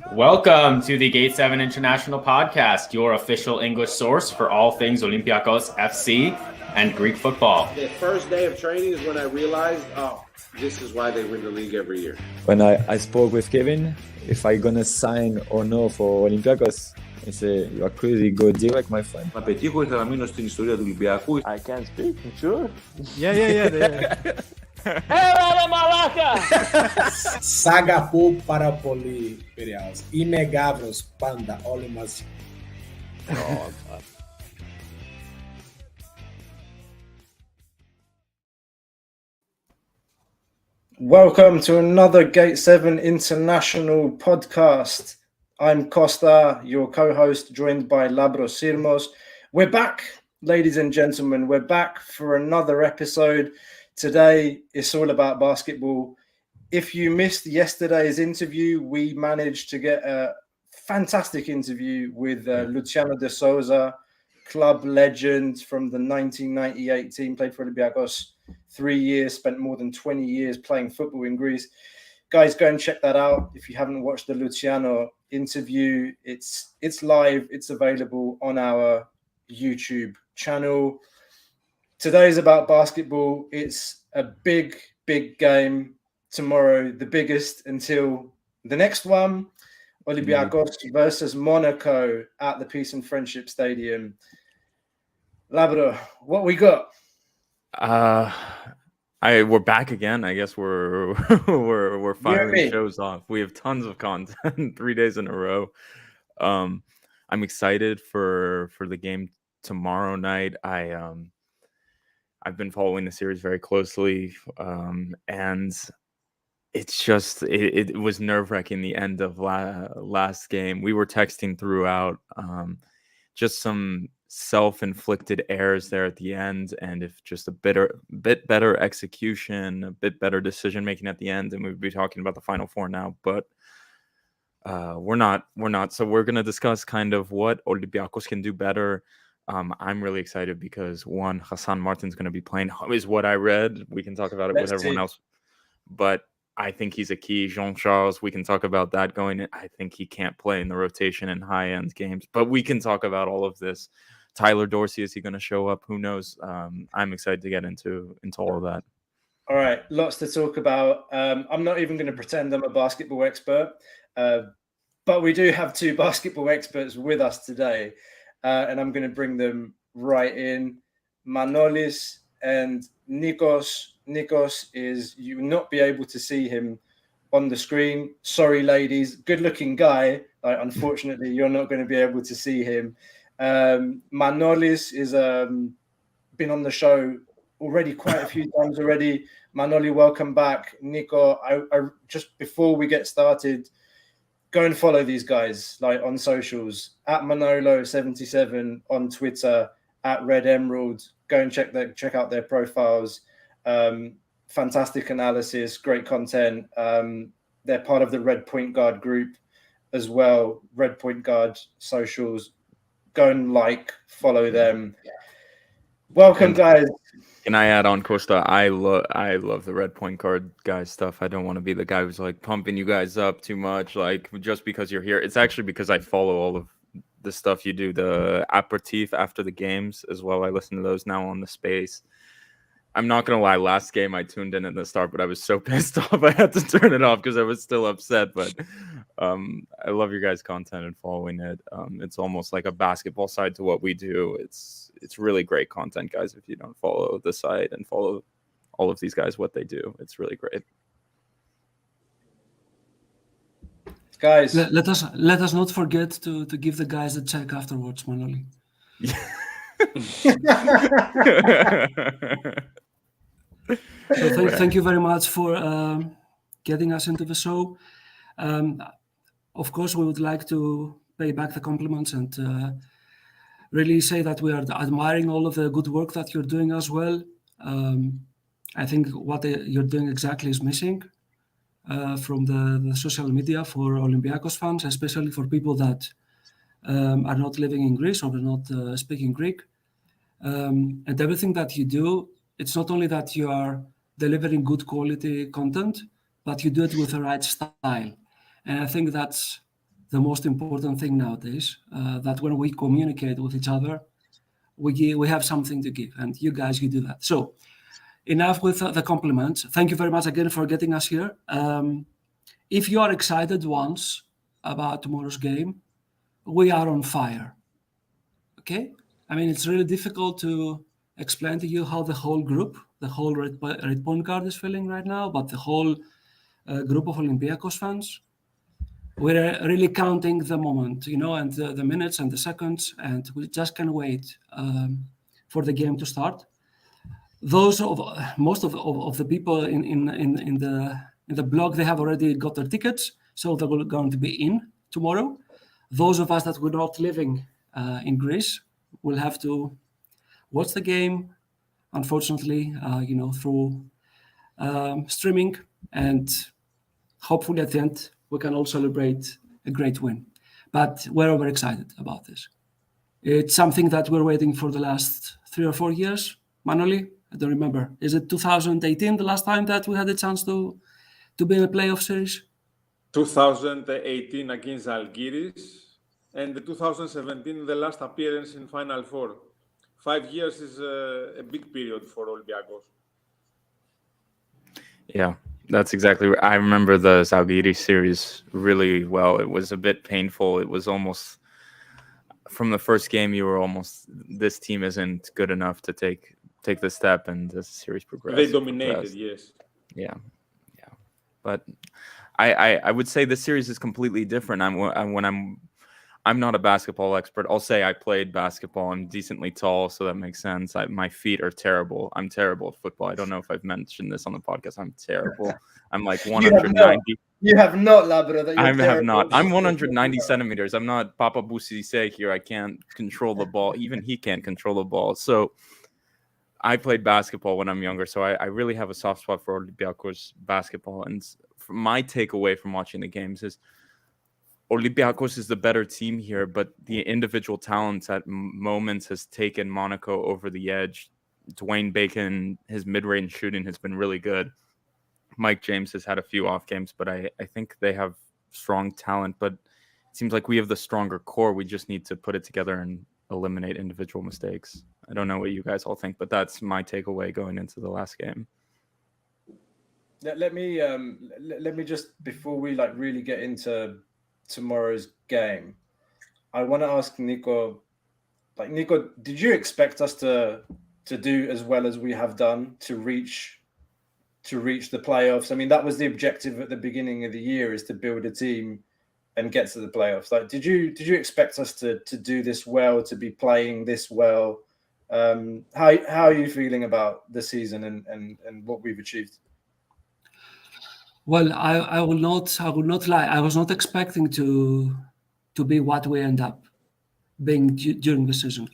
Welcome to the Gate 7 International Podcast, your official English source for all things Olympiacos FC and Greek football. The first day of training is when I realized, this is why they win the league every year. When I spoke with Kevin, if I'm going to sign or no for Olympiacos, he said, you are crazy, go direct, my friend. Να πετύχω ήθελα να μείνω στην ιστορία του Ολυμπιακού. I can't speak, sure. Yeah. Έλα μαλάκα! Σαγαπώ πάρα πολύ, Πειραιάς. Είμαι Γαύρος πάντα, όλοι μαζί. Welcome to another Gate 7 International podcast. I'm Costa, your co-host, joined by Lambro Sirmos. We're back, ladies and gentlemen. We're back for another episode. Today, it's all about basketball. If you missed yesterday's interview, we managed to get a fantastic interview with Luciano de Souza, club legend from the 1998 team, played for Olympiacos 3 years, spent more than 20 years playing football in Greece. Guys, go and check that out. If you haven't watched the Luciano interview, it's live. It's available on our YouTube channel. Today is about basketball. It's a big game tomorrow, the biggest until the next one. Olympiacos versus Monaco at the Peace and Friendship Stadium. Labrador, what we got? We're back again. I guess we're firing shows off. We have tons of content 3 days in a row. I'm excited for the game tomorrow night. I've been following the series very closely, and it's just it was nerve-wracking the end of last game. We were texting throughout, just some self-inflicted errors there at the end, and if just a bit better execution, a bit better decision making at the end, and we'd be talking about the Final Four now, but we're not. So we're gonna discuss kind of what Olympiacos can do better. I'm really excited because one, Hassan Martin's going to be playing, is what I read. We can talk about it with everyone else, but I think he's a key. Jean-Charles, we can talk about that going in. I think he can't play in the rotation in high-end games, but we can talk about all of this. Tyler Dorsey, is he going to show up? Who knows? I'm excited to get into all of that. All right, lots to talk about. I'm not even going to pretend I'm a basketball expert, but we do have two basketball experts with us today. And I'm going to bring them right in. Manolis and Nikos. Nikos you will not be able to see him on the screen. Sorry, ladies. Good-looking guy. Unfortunately, you're not going to be able to see him. Manolis is been on the show already quite a few times already. Manoli, welcome back. Nico, I just before we get started, go and follow these guys on socials at Manolo77 on Twitter, at Red Emerald. Go and check out their profiles. Fantastic analysis, great content. They're part of the RedPointGuard group as well. RedPointGuard socials. Go and follow them. Welcome, guys. Can I add on, Costa? I love the RedPointGuard guys stuff. I don't want to be the guy who's pumping you guys up too much, just because you're here. It's actually because I follow all of the stuff you do, the aperitif after the games as well. I listen to those now on the space. I'm not gonna lie, last game I tuned in at the start, but I was so pissed off I had to turn it off because I was still upset. But I love your guys' content and following it. It's almost like a basketball side to what we do. It's really great content, guys. If you don't follow the site and follow all of these guys, what they do, it's really great. Guys, let us not forget to give the guys a check afterwards, Manoli. So thank you very much for getting us into the show. Of course, we would like to pay back the compliments and really say that we are admiring all of the good work that you're doing as well. I think what you're doing exactly is missing from the social media for Olympiacos fans, especially for people that are not living in Greece or are not speaking Greek. And everything that you do, it's not only that you are delivering good quality content, but you do it with the right style. And I think that's the most important thing nowadays, that when we communicate with each other, we have something to give, and you guys, you do that. So enough with the compliments. Thank you very much again for getting us here. If you are excited once about tomorrow's game, we are on fire. Okay? I mean, it's really difficult to explain to you how the whole group, the whole RedPointGuard is feeling right now, but the whole group of Olympiacos fans, we're really counting the moment, and the minutes and the seconds, and we just can't wait for the game to start. Most of the people in the blog, they have already got their tickets, so they're going to be in tomorrow. Those of us that were not living in Greece will have to watch the game, unfortunately, through streaming, and hopefully at the end we can all celebrate a great win. But we're very excited about this. It's something that we're waiting for the last 3 or 4 years. Manoli, I don't remember. Is it 2018 the last time that we had a chance to be in a playoff series? 2018 against Algiris, and the 2017 the last appearance in Final Four. 5 years is a big period for Olympiacos. Yeah, that's exactly right. I remember the Zalgiris series really well. It was a bit painful. It was almost, from the first game, you were almost, this team isn't good enough to take the step, and the series progressed. They dominated, yes. Yeah. But I would say this series is completely different. I'm not a basketball expert. I'll say I played basketball. I'm decently tall, so that makes sense. My feet are terrible. I'm terrible at football. I don't know if I've mentioned this on the podcast. I'm terrible. I'm like 190. You have not, Labra. I have not. I'm 190 centimeters. I'm not Papa Boussise here. I can't control the ball. Even he can't control the ball. So I played basketball when I'm younger, so I really have a soft spot for Olympiacos basketball. And my takeaway from watching the games is Olympiacos is the better team here, but the individual talents at moments has taken Monaco over the edge. Dwayne Bacon, his mid-range shooting has been really good. Mike James has had a few off games, but I think they have strong talent. But it seems like we have the stronger core. We just need to put it together and eliminate individual mistakes. I don't know what you guys all think, but that's my takeaway going into the last game. Let me just, before we really get into tomorrow's game, I want to ask Nico, Nico, did you expect us to do as well as we have done to reach the playoffs? I mean, that was the objective at the beginning of the year, is to build a team and get to the playoffs. Did you expect us to do this well, to be playing this well? How are you feeling about the season and what we've achieved? Well, I will not lie. I was not expecting to be what we end up being during the season.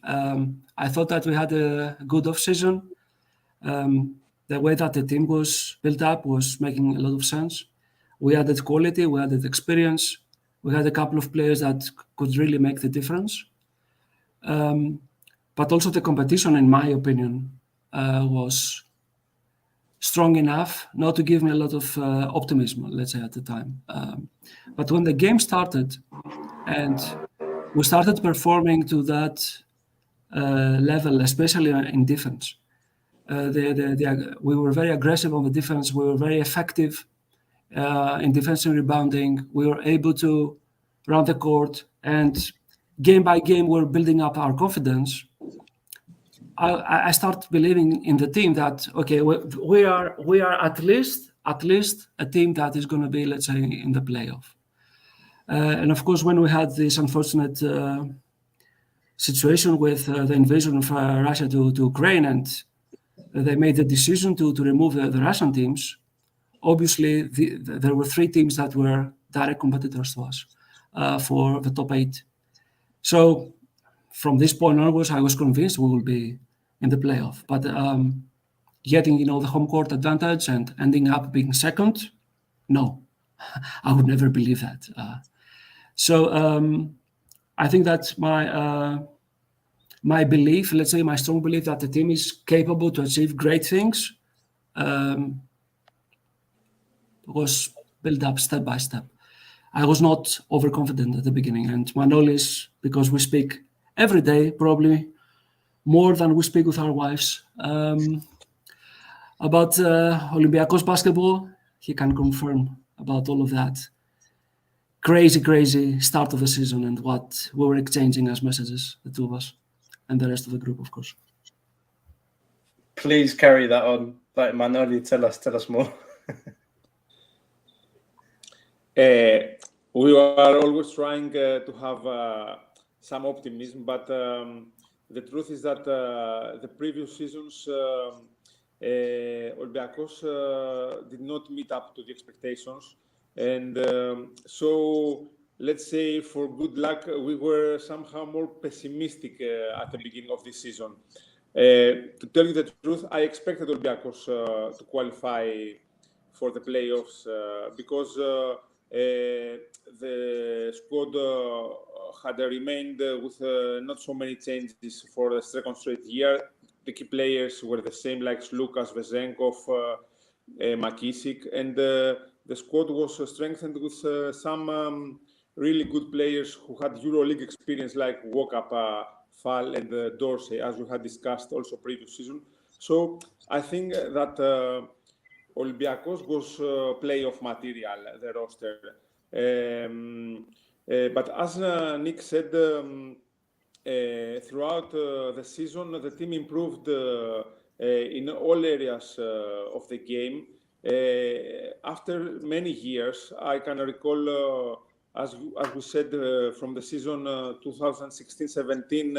I thought that we had a good off season. The way that the team was built up was making a lot of sense. We added quality, we added experience. We had a couple of players that could really make the difference. But also the competition, in my opinion, was strong enough not to give me a lot of optimism, let's say, at the time. But when the game started and we started performing to that level, especially in defense, we were very aggressive on the defense. We were very effective in defensive rebounding. We were able to run the court, and game by game, we're building up our confidence. I start believing in the team that, okay, we are at least a team that is going to be, let's say, in the playoff. And of course, when we had this unfortunate situation with the invasion of Russia to Ukraine, and they made the decision to remove the Russian teams, obviously there were 3 teams that were direct competitors to us for the top 8. So from this point onwards, I was convinced we will be in the playoff. But getting, the home court advantage and ending up being second, no, I would never believe that. So I think that's my belief, let's say my strong belief that the team is capable to achieve great things, was built up step by step. I was not overconfident at the beginning. And Manolis, because we speak every day, probably more than we speak with our wives, about Olympiacos basketball, he can confirm about all of that. Crazy start of the season and what we were exchanging as messages, the two of us, and the rest of the group, of course. Please carry that on. Like Manoli, tell us more. We are always trying to have some optimism, but the truth is that the previous seasons, Olympiacos did not meet up to the expectations. And so, let's say, for good luck, we were somehow more pessimistic at the beginning of this season. To tell you the truth, I expected Olympiacos to qualify for the playoffs because the squad had remained with not so many changes for the second straight year. The key players were the same, like Lukas, Vezenkov, Makisic, and the squad was strengthened with some really good players who had EuroLeague experience, like Wokapa, Fall, and Dorsey, as we had discussed also previous season. So I think that Olympiacos was playoff material, the roster. But as Nick said, throughout the season, the team improved in all areas of the game. After many years, I can recall, as we said, from the season 2016-17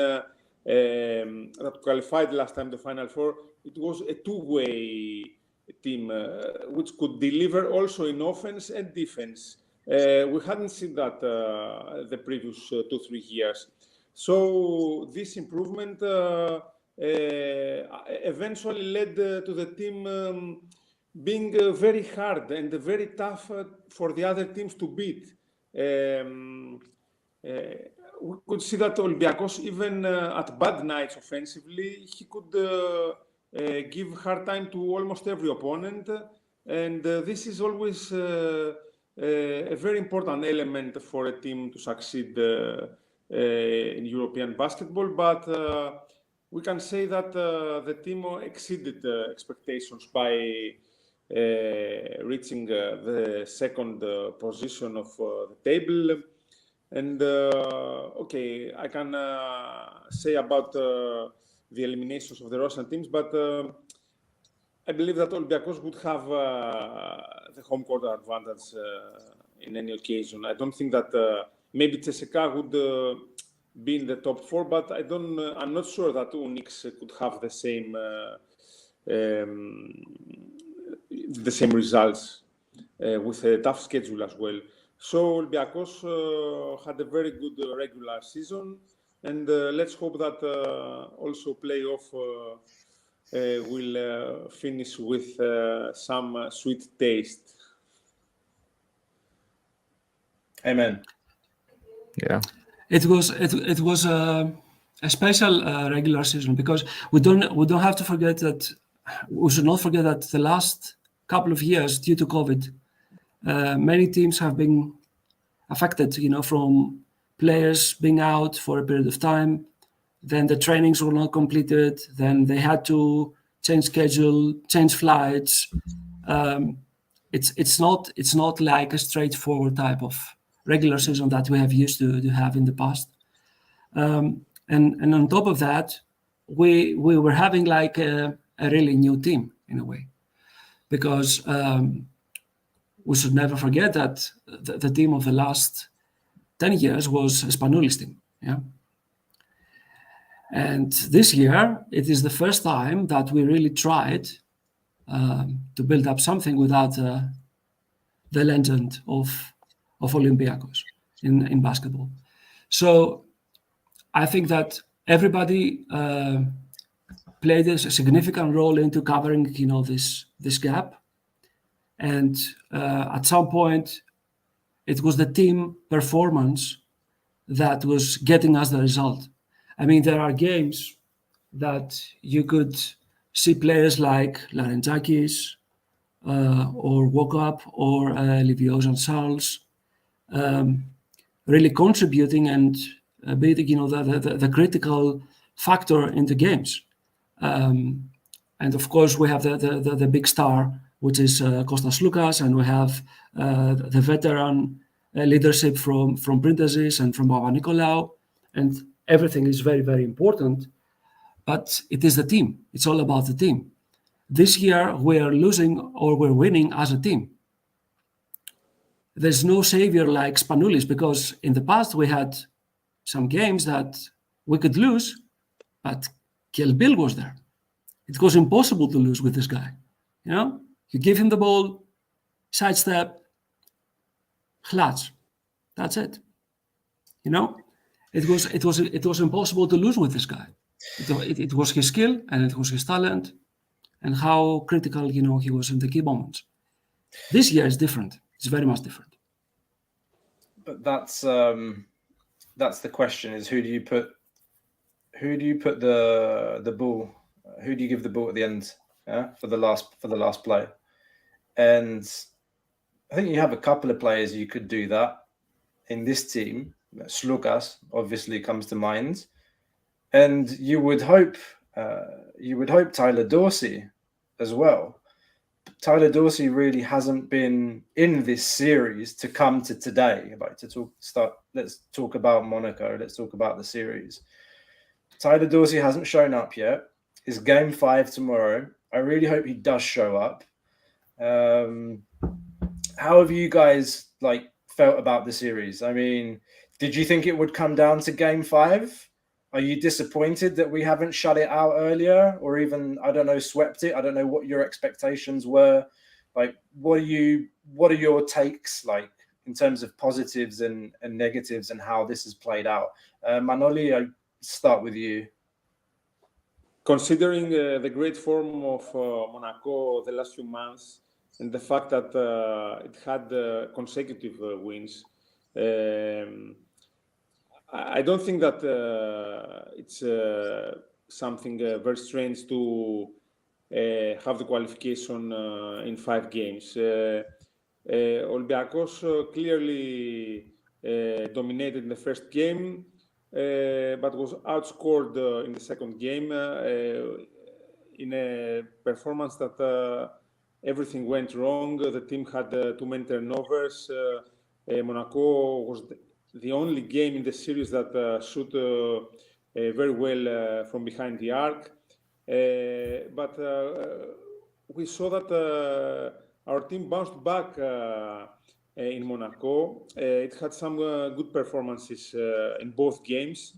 that qualified last time the Final Four, it was a two-way team which could deliver also in offense and defense. We hadn't seen that the previous 2-3 years. So this improvement eventually led to the team being very hard and very tough for the other teams to beat. We could see that Olympiacos, even at bad nights offensively, he could give hard time to almost every opponent. And this is always a very important element for a team to succeed in European basketball. But we can say that the team exceeded expectations by reaching the second position of the table. And okay, I can say about the eliminations of the Russian teams, but I believe that Olympiacos would have the home court advantage in any occasion. I don't think that maybe CSKA would be in the top 4, but I'm not sure that Unix could have the same results with a tough schedule as well. So Olympiacos had a very good regular season, and let's hope that also playoff will finish with some sweet taste. Amen. Yeah. It was a special regular season because we don't have to forget that we should not forget that the last couple of years, due to COVID, many teams have been affected, from players being out for a period of time. Then the trainings were not completed. Then they had to change schedule, change flights. It's not like a straightforward type of regular season that we have used to have in the past. And on top of that, we were having like a really new team in a way, because we should never forget that the team of the last 10 years was Spanoulis team. Yeah. And this year, it is the first time that we really tried to build up something without the legend of Olympiacos in basketball. So I think that everybody played a significant role into covering, this gap. And at some point, it was the team performance that was getting us the result. I mean, there are games that you could see players like Larentzakis or Wokap or Livios and Charles really contributing and being the critical factor in the games. And of course, we have the big star, which is Kostas Lukas, and we have the veteran leadership from Printezis and from Papa-Nikolaou, and everything is very, very important. But it is the team. It's all about the team. This year, we are losing or we're winning as a team. There's no savior like Spanoulis, because in the past we had some games that we could lose, but Kelbil was there. It was impossible to lose with this guy. You give him the ball, sidestep, chlats. That's it. It was impossible to lose with this guy. It was his skill and it was his talent, and how critical he was in the key moments. This year is different. It's very much different. But that's the question: is who do you put the ball? Who do you give the ball at the end? For the last play? And I think you have a couple of players you could do that in this team. Slukas obviously comes to mind, and you would hope Tyler Dorsey as well. Tyler Dorsey really hasn't been in this series to come to today. Let's talk about Monaco. Let's talk about the series. Tyler Dorsey hasn't shown up yet. It's game 5 tomorrow. I really hope he does show up. How have you guys felt about the series? I mean, did you think it would come down to game 5? Are you disappointed that we haven't shut it out earlier, or even, I don't know, swept it? I don't know what your expectations were. What are your takes in terms of positives and negatives, and how this has played out? Manoli, I start with you. Considering the great form of Monaco the last few months, and the fact that it had consecutive wins, I don't think that it's something very strange to have the qualification in 5 games. Olympiacos clearly dominated in the first game, but was outscored in the second game in a performance that everything went wrong. The team had too many turnovers. Monaco was the only game in the series that shoot very well from behind the arc. But we saw that our team bounced back in Monaco. It had some good performances in both games,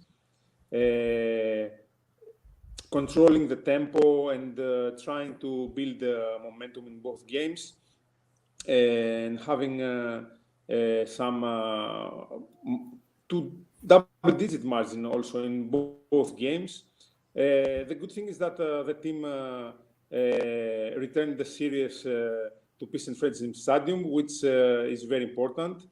controlling the tempo and trying to build momentum in both games, and having some 2 double-digit margin also in both games. The good thing is that the team returned the series to Peace and Friendship Stadium, which is very important.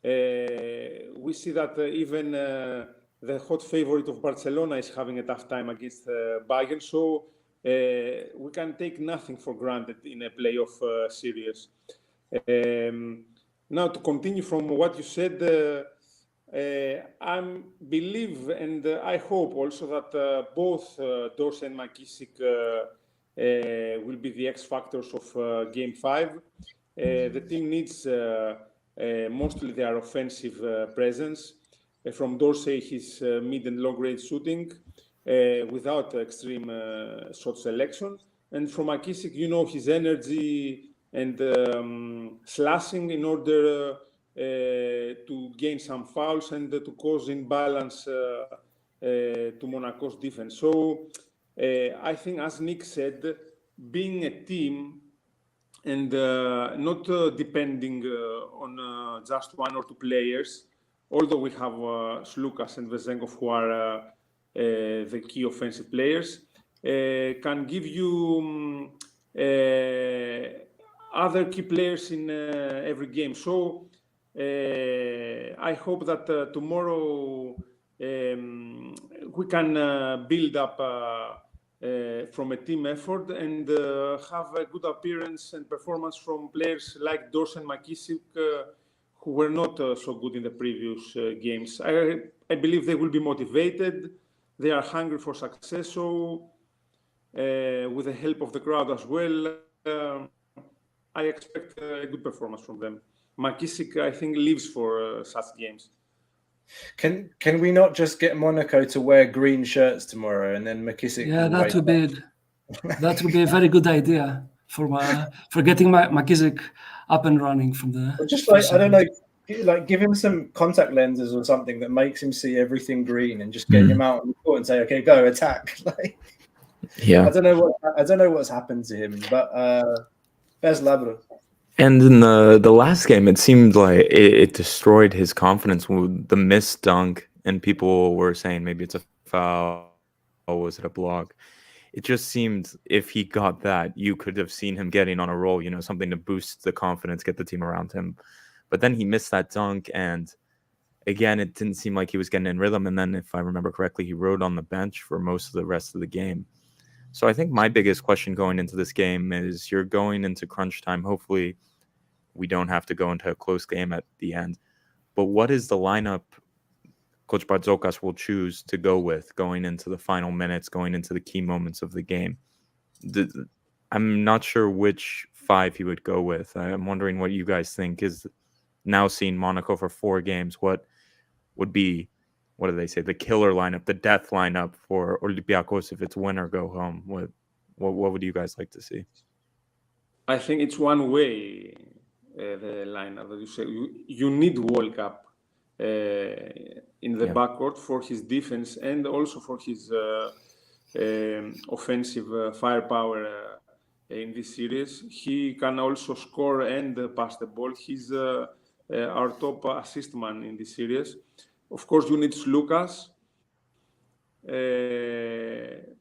We see that even the hot favorite of Barcelona is having a tough time against Bayern, so we can take nothing for granted in a playoff series. Now, to continue from what you said, I believe and I hope also that both Dorsey and McKissick will be the X factors of Game 5. The team needs mostly their offensive presence. From Dorsey, his mid and long range shooting without extreme shot selection. And from McKissick, his energy and slashing in order to gain some fouls and to cause imbalance to Monaco's defense. So I think, as Nick said, being a team and not depending on just 1 or 2 players, although we have Slukas and Vezenkov, who are the key offensive players, can give you other key players in every game. So I hope that tomorrow we can build up from a team effort and have a good appearance and performance from players like Dorsey and McKissick, who were not so good in the previous games. I believe they will be motivated. They are hungry for success. So with the help of the crowd as well, I expect a good performance from them. McKissick, I think, lives for such games. Can we not just get Monaco to wear green shirts tomorrow, and then McKissick? Yeah, that would be a very good idea for getting McKissick up and running from the. Or just like, I don't know, like give him some contact lenses or something that makes him see everything green, and just get him out on the court and say, "Okay, go attack." Like, yeah, I don't know what's happened to him, but there's Labro. And in the last game, it seemed like it destroyed his confidence with the missed dunk, and people were saying maybe it's a foul, or was it a block? It just seemed if he got that, you could have seen him getting on a roll, something to boost the confidence, get the team around him. But then he missed that dunk, and again, it didn't seem like he was getting in rhythm. And then, if I remember correctly, he rode on the bench for most of the rest of the game. So I think my biggest question going into this game is you're going into crunch time. Hopefully we don't have to go into a close game at the end. But what is the lineup Coach Bartzokas will choose to go with going into the final minutes, going into the key moments of the game? I'm not sure which 5 he would go with. I'm wondering what you guys think is now seeing Monaco for 4 games. What would be, what do they say, the killer lineup, the death lineup for Olympiacos if it's win or go home? What would you guys like to see? I think it's one way, the lineup that you say. You need World Cup in the backcourt for his defense and also for his offensive firepower in this series. He can also score and pass the ball. He's our top assist man in this series. Of course, you need Lucas.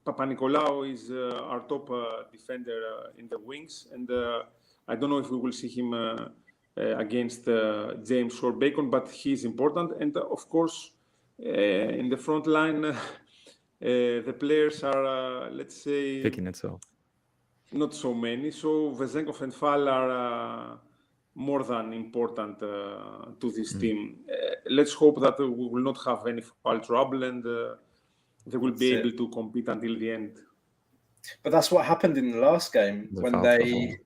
Papanikolaou is our top defender in the wings, and I don't know if we will see him against James or Bacon, but he's important. And of course, in the front line, the players are, let's say, picking itself. Not so many. So Vezenkov and Fall are more than important to this team. Let's hope that we will not have any foul trouble and they will be able to compete until the end. But that's what happened in the last game when they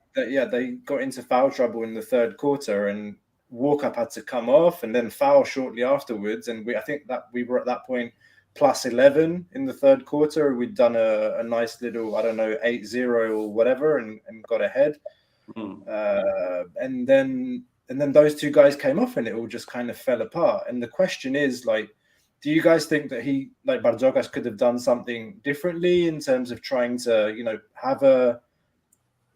got into foul trouble in the third quarter, and Walkup had to come off and then foul shortly afterwards. And I think that we were at that point plus 11 in the third quarter. We'd done a nice little, 8-0 or whatever, and got ahead. And then those 2 guys came off, and it all just kind of fell apart. And the question is, like, do you guys think that Bartzokas could have done something differently in terms of trying to,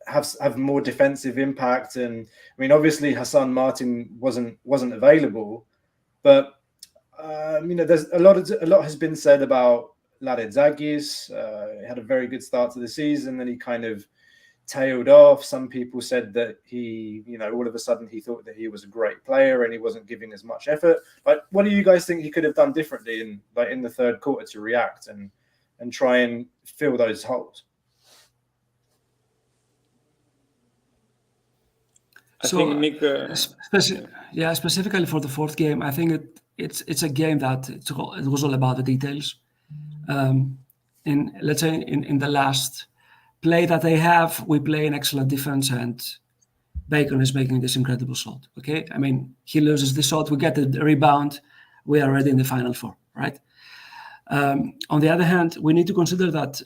have more defensive impact? And I mean, obviously Hassan Martin wasn't available, but there's a lot has been said about Larezagis. He had a very good start to the season, then he kind of tailed off. Some people said that he, all of a sudden he thought that he was a great player and he wasn't giving as much effort. Like, what do you guys think he could have done differently in the third quarter to react and try and fill those holes? Specifically for the fourth game, I think it's a game that it was all about the details. Let's say in the last play that they have, we play an excellent defense, and Bacon is making this incredible shot. Okay, I mean, he loses the shot, we get the rebound, we are already in the Final Four, right? On the other hand, we need to consider that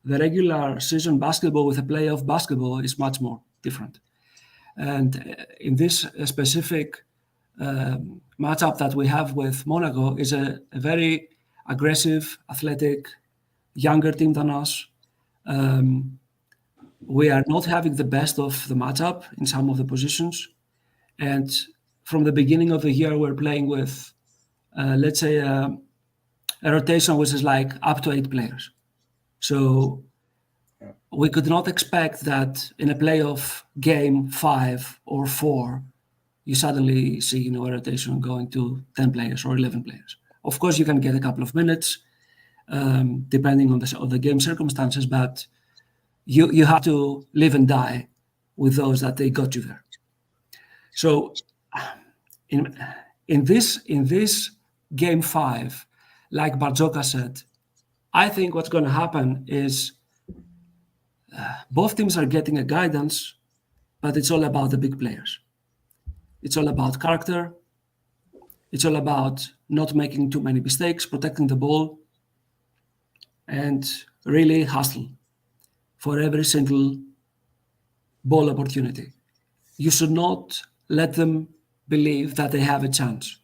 the regular season basketball with a playoff basketball is much more different. And in this specific matchup that we have with Monaco is a very aggressive, athletic, younger team than us. We are not having the best of the matchup in some of the positions. And from the beginning of the year, we're playing with, let's say, a rotation which is like up to 8 players. So we could not expect that in a playoff game 5 or 4, you suddenly see a rotation going to 10 players or 11 players. Of course, you can get a couple of minutes, depending on the game circumstances, but you have to live and die with those that they got you there. So in this game 5, like Barzoka said, I think what's going to happen is both teams are getting a guidance, but it's all about the big players. It's all about character. It's all about not making too many mistakes, protecting the ball, and really hustle for every single ball opportunity. You should not let them believe that they have a chance.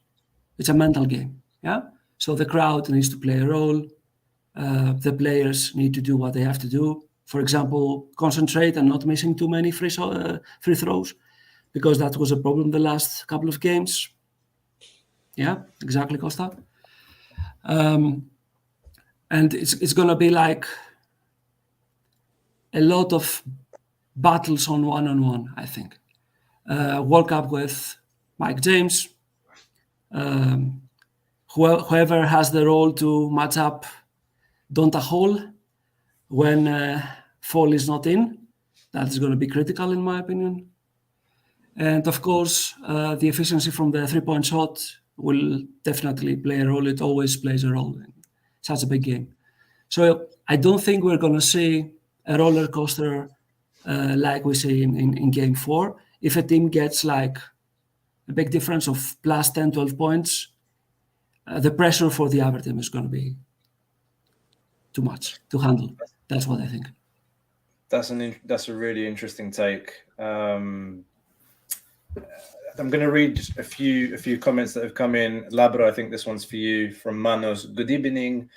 It's a mental game, yeah? So the crowd needs to play a role. The players need to do what they have to do. For example, concentrate and not missing too many free throws, because that was a problem the last couple of games. Yeah, exactly, Costa. And it's going to be like a lot of battles on one-on-one, I think. World Cup with Mike James. Whoever has the role to match up Donta Hall when Fall is not in, that is going to be critical in my opinion. And of course, the efficiency from the three-point shot will definitely play a role. It always plays a role in such a big game. So I don't think we're going to see a roller coaster like we see in game 4. If a team gets like a big difference of plus 10, 12 points, the pressure for the other team is going to be too much to handle. That's what I think. That's a really interesting take. I'm going to read just a few comments that have come in. Labro, I think this one's for you, from Manos. Good evening.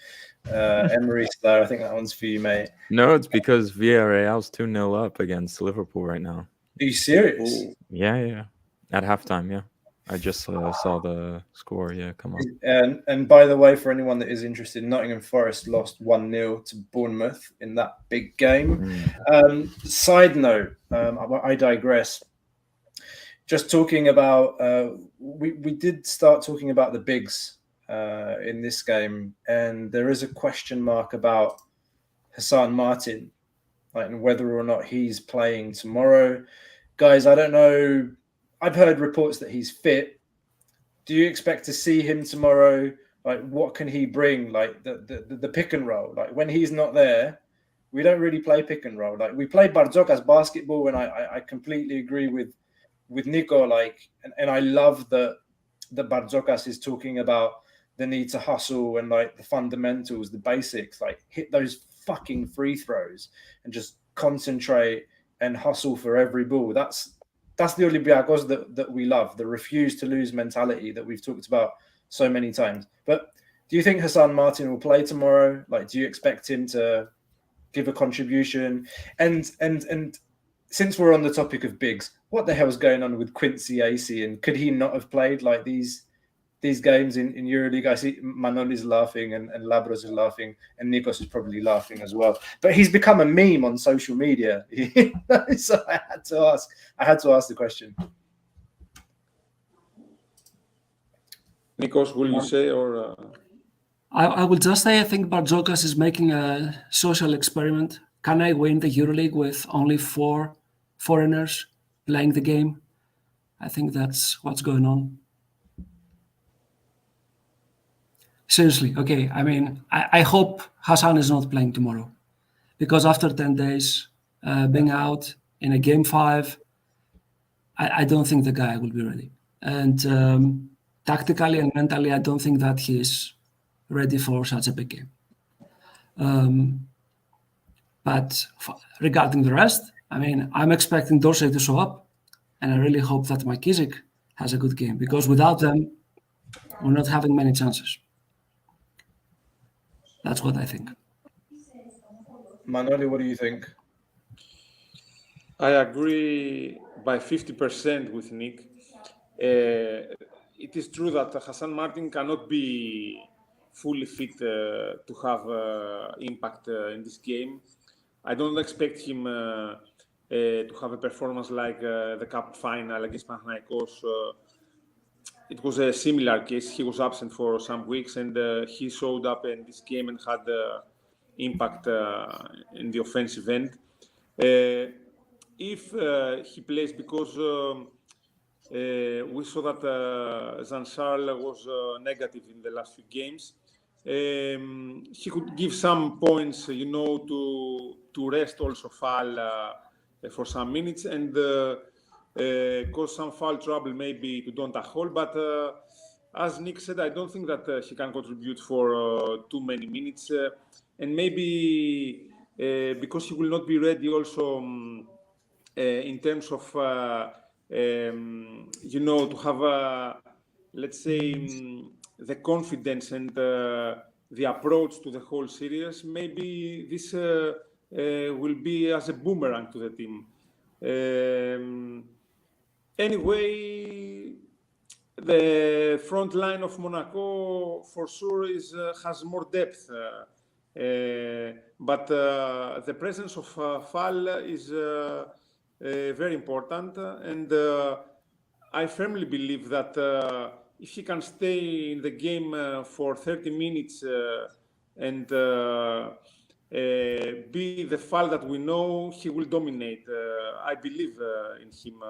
Emery Slayer, I think that one's for you, mate. No, it's because Villarreal's 2-0 up against Liverpool right now. Are you serious? Yeah. At halftime, yeah. I just saw the score. Yeah, come on. And by the way, for anyone that is interested, Nottingham Forest lost 1-0 to Bournemouth in that big game. Side note, I digress. Just talking about, we did start talking about the bigs in this game, and there is a question mark about Hassan Martin, like, and whether or not he's playing tomorrow. Guys, I don't know. I've heard reports that he's fit. Do you expect to see him tomorrow? Like, what can he bring? Like the pick and roll. Like, when he's not there, we don't really play pick and roll. Like, we play Barzoka's basketball, and I completely agree with Nico. Like, and I love that Barzokas is talking about the need to hustle and like the fundamentals, the basics, like hit those fucking free throws and just concentrate and hustle for every ball. That's the Olympiacos that we love, the refuse to lose mentality that we've talked about so many times. But do you think Hassan Martin will play tomorrow? Like, do you expect him to give a contribution? And since we're on the topic of bigs, what the hell is going on with Quincy Acey? And could he not have played like these games in EuroLeague? I see Manol is laughing and Labros is laughing and Nikos is probably laughing as well. But he's become a meme on social media. So I had to ask the question. Nikos, will you say or? I will just say I think Barzokas is making a social experiment. Can I win the EuroLeague with only 4 foreigners playing the game? I think that's what's going on. Seriously, okay. I mean, I hope Hassan is not playing tomorrow, because after 10 days being out in a game 5, I don't think the guy will be ready. And tactically and mentally, I don't think that he's ready for such a big game. But regarding the rest, I mean, I'm expecting Dorsey to show up, and I really hope that McKissick has a good game, because without them, we're not having many chances. That's what I think. Manoli, what do you think? I agree by 50% with Nick. It is true that Hassan Martin cannot be fully fit to have impact in this game. I don't expect him to have a performance like the Cup final against Panathinaikos. It was a similar case. He was absent for some weeks, and he showed up in this game and had impact in the offensive end. If he plays, because We saw that Jean-Charles was negative in the last few games. He could give some points, to rest also Fall for some minutes and cause some foul trouble maybe to Don Tajol. But as Nick said, I don't think that he can contribute for too many minutes. And maybe because he will not be ready also in terms of, to have, let's say, the confidence and the approach to the whole series, maybe this will be as a boomerang to the team. Anyway, the front line of Monaco for sure has more depth, but the presence of Fall is very important, and I firmly believe that if he can stay in the game for 30 minutes and be the Fall that we know, he will dominate. I believe in him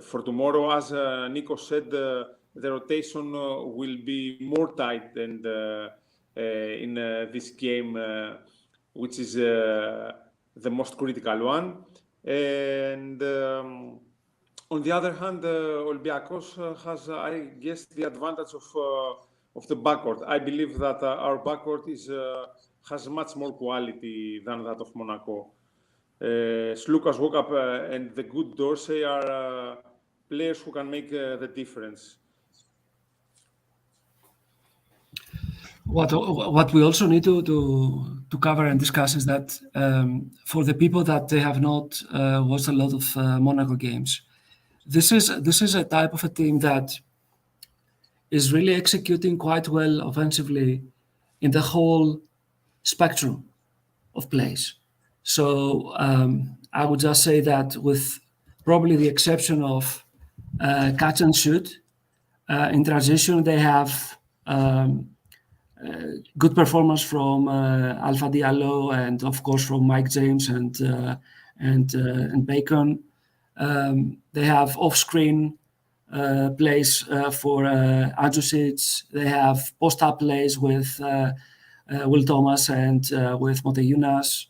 for tomorrow. As Nico said, the rotation will be more tight and in this game, which is the most critical one. And on the other hand, Olympiacos has, I guess, the advantage of the backcourt. I believe that our backcourt has much more quality than that of Monaco. Slukas, Wokap, and the good Dorsey are players who can make the difference. What we also need to cover and discuss is that for the people that they have not watched a lot of Monaco games, this is a type of a team that is really executing quite well offensively in the whole spectrum of plays. So I would just say that with probably the exception of catch and shoot, in transition they have good performance from Alpha Diallo and of course from Mike James and Bacon. They have off-screen plays for Adjusic. They have post-up plays with Will Thomas and with Moteyunas.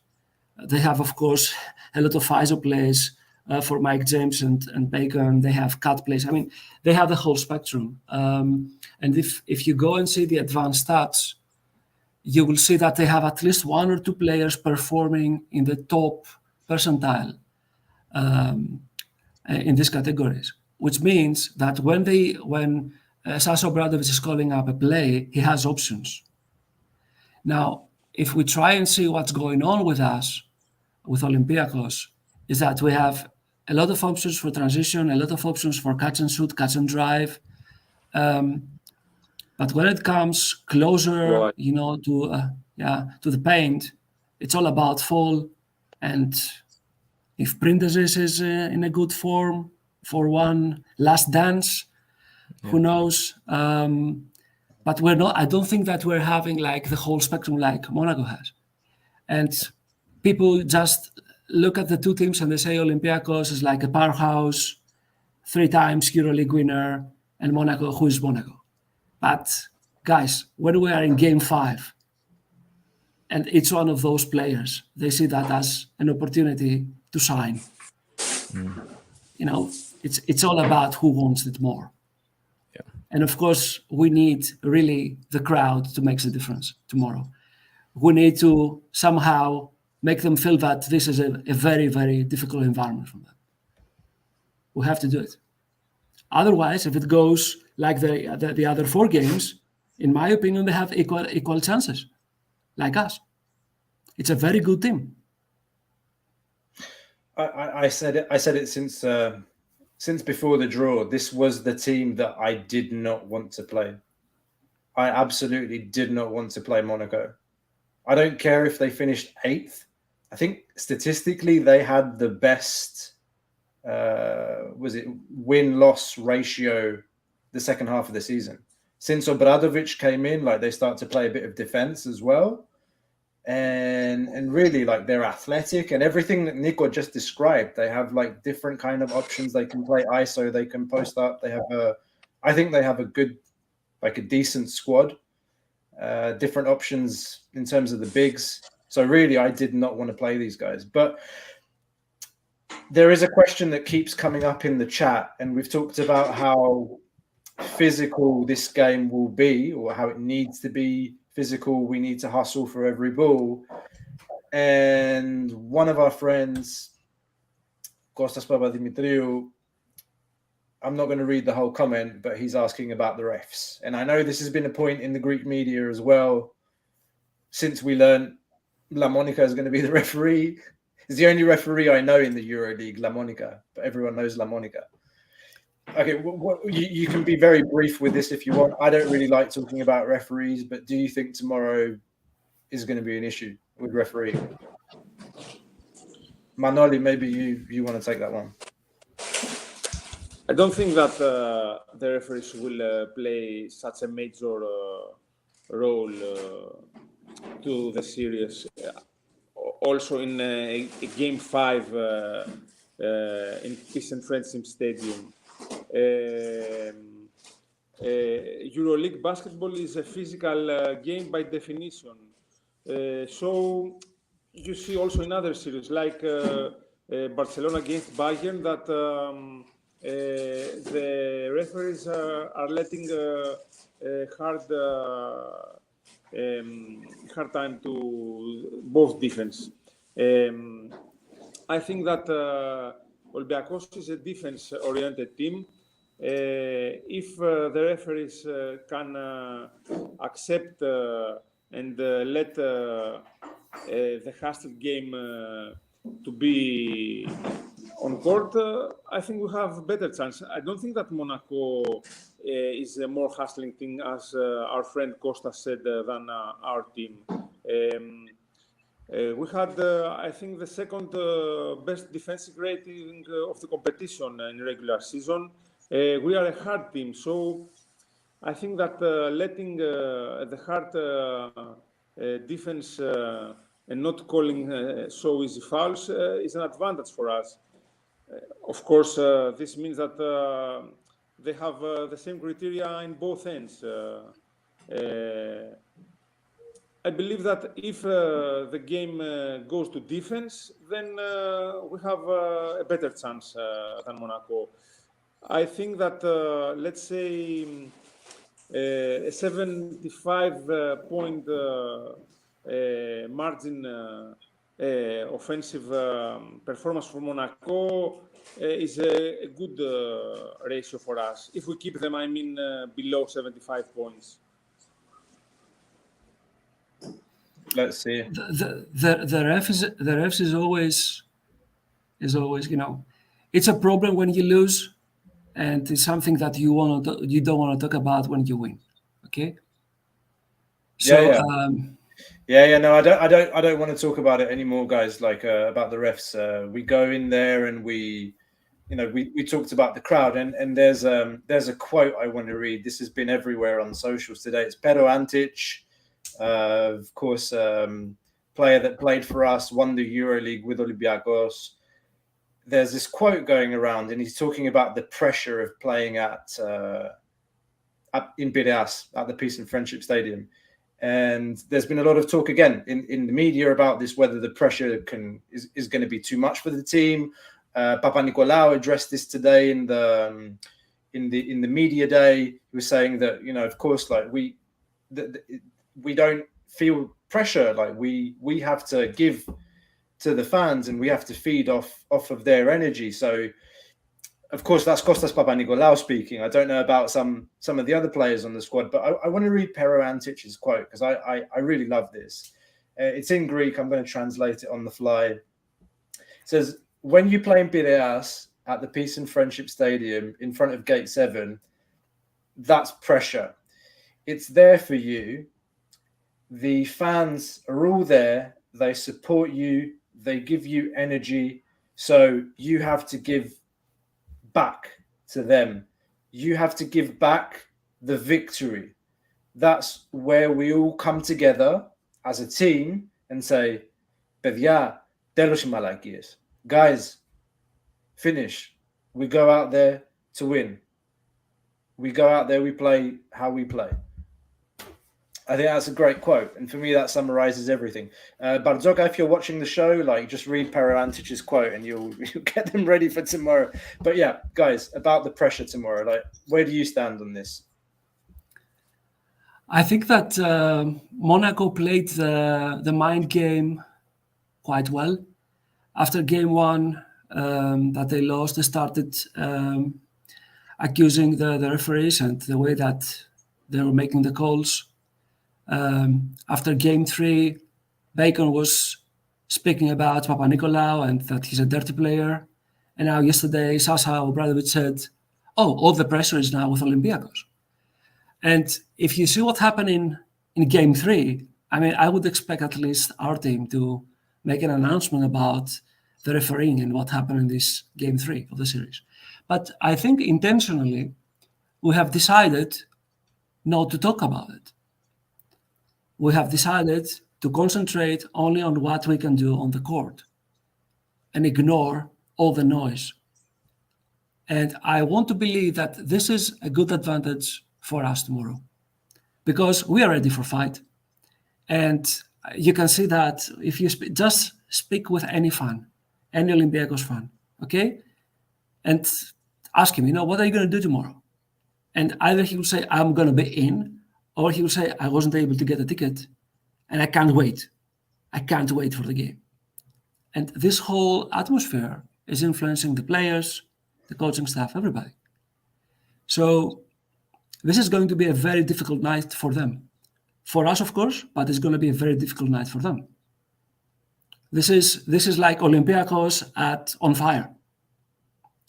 They have, of course, a lot of ISO plays for Mike James and Bacon. They have cut plays. I mean, they have the whole spectrum. And if you go and see the advanced stats, you will see that they have at least one or two players performing in the top percentile in these categories, which means that when Sasha Obradovic is calling up a play, he has options. Now, if we try and see what's going on with us, with Olympiacos, is that we have a lot of options for transition, a lot of options for catch and shoot, catch and drive. But when it comes closer, to the paint, it's all about fall. And if Prindezis is in a good form for one last dance, who knows? But we're not. I don't think that we're having like the whole spectrum like Monaco has. And people just look at the two teams and they say Olympiacos is like a powerhouse, 3 times EuroLeague winner, and Monaco, who is Monaco? But guys, when we are in game 5, and each one of those players, they see that as an opportunity to shine. It's all about who wants it more. Yeah. And of course, we need really the crowd to make the difference tomorrow. We need to somehow make them feel that this is a very, very difficult environment for them. We have to do it. Otherwise, if it goes like the other 4 games, in my opinion, they have equal chances, like us. It's a very good team. I said it since before the draw. This was the team that I did not want to play. I absolutely did not want to play Monaco. I don't care if they finished 8th. I think statistically they had the best win-loss ratio the second half of the season. Since Obradovic came in, like they start to play a bit of defense as well. and really like they're athletic and everything that Nico just described. They have like different kind of options. They can play ISO, they can post up. I think they have a good, like a decent squad. Different options in terms of the bigs. So really, I did not want to play these guys. But there is a question that keeps coming up in the chat, and we've talked about how physical this game will be, or how it needs to be physical. We need to hustle for every ball. And one of our friends, Kostas Papadimitriou, I'm not going to read the whole comment, but he's asking about the refs. And I know this has been a point in the Greek media as well. Since we learned La Monica is going to be the referee. He's the only referee I know in the EuroLeague, La Monica. But everyone knows La Monica. Okay, you can be very brief with this if you want. I don't really like talking about referees, but do you think tomorrow is going to be an issue with refereeing? Manoli, maybe you want to take that one. I don't think that the referees will play such a major role to the series. Also in Game 5 in Peace and Friendship Stadium. EuroLeague basketball is a physical game by definition. So you see also in other series like Barcelona against Bayern that the referees are letting hard time to both defense. I think that Olympiacos is a defense-oriented team. If the referees can accept and let the hostile game to be on court, I think we have a better chance. I don't think that Monaco is a more hustling team, as our friend Costa said, than our team. We had, I think, the second best defensive rating of the competition in regular season. We are a hard team, so I think that letting the hard defense and not calling so easy fouls is an advantage for us. Of course, this means that they have the same criteria in both ends. I believe that if the game goes to defense, then we have a better chance than Monaco. I think that, let's say, a 75-point margin offensive performance for Monaco is a good ratio for us. If we keep them, I mean, below 75 points. Let's see. The refs is always, you know, it's a problem when you lose, and it's something that you don't want to talk about when you win. Okay. So no, I don't want to talk about it anymore, guys. Like about the refs, we go in there and we talked about the crowd, and there's a quote I want to read. This has been everywhere on socials today. It's Pero Antic. Of course, player that played for us, won the EuroLeague with Olympiacos. There's this quote going around, and he's talking about the pressure of playing at in Piraeus at the Peace and Friendship Stadium. And there's been a lot of talk again in the media about this, whether the pressure is going to be too much for the team. Papanikolaou addressed this today in the media day. He was saying that, of course, like we don't feel pressure. Like we have to give to the fans, and we have to feed off of their energy. So, of course, that's Kostas Papanikolaou speaking. I don't know about some of the other players on the squad, but I want to read Pero Antic's quote because I really love this. It's in Greek. I'm going to translate it on the fly. It says, when you play in Piraeus at the Peace and Friendship Stadium in front of Gate 7, that's pressure. It's there for you. The fans are all there. They support you. They give you energy. So you have to give back to them. You have to give back the victory. That's where we all come together as a team and say, "Παιδιά, τέλος οι μαλακίες. Guys, finish. We go out there to win. We go out there, we play how we play." I think that's a great quote, and for me, that summarizes everything. Barzoka, if you're watching the show, like just read Perantic's quote, and you'll get them ready for tomorrow. But yeah, guys, about the pressure tomorrow, like where do you stand on this? I think that Monaco played the mind game quite well. After game one that they lost, they started accusing the referees and the way that they were making the calls. After game three, Bacon was speaking about Papanikolaou and that he's a dirty player. And now yesterday, Sasha Obradovic said, "Oh, all the pressure is now with Olympiacos." And if you see what happened in game three, I mean, I would expect at least our team to make an announcement about the refereeing and what happened in this game three of the series. But I think intentionally, we have decided not to talk about it. We have decided to concentrate only on what we can do on the court and ignore all the noise. And I want to believe that this is a good advantage for us tomorrow because we are ready for fight. And you can see that if you just speak with any fan, any Olympiacos fan, okay? And ask him, what are you going to do tomorrow? And either he will say, I'm going to be in, or he will say, I wasn't able to get a ticket and I can't wait. I can't wait for the game. And this whole atmosphere is influencing the players, the coaching staff, everybody. So this is going to be a very difficult night for them. For us, of course, but it's going to be a very difficult night for them. This is like Olympiacos on fire.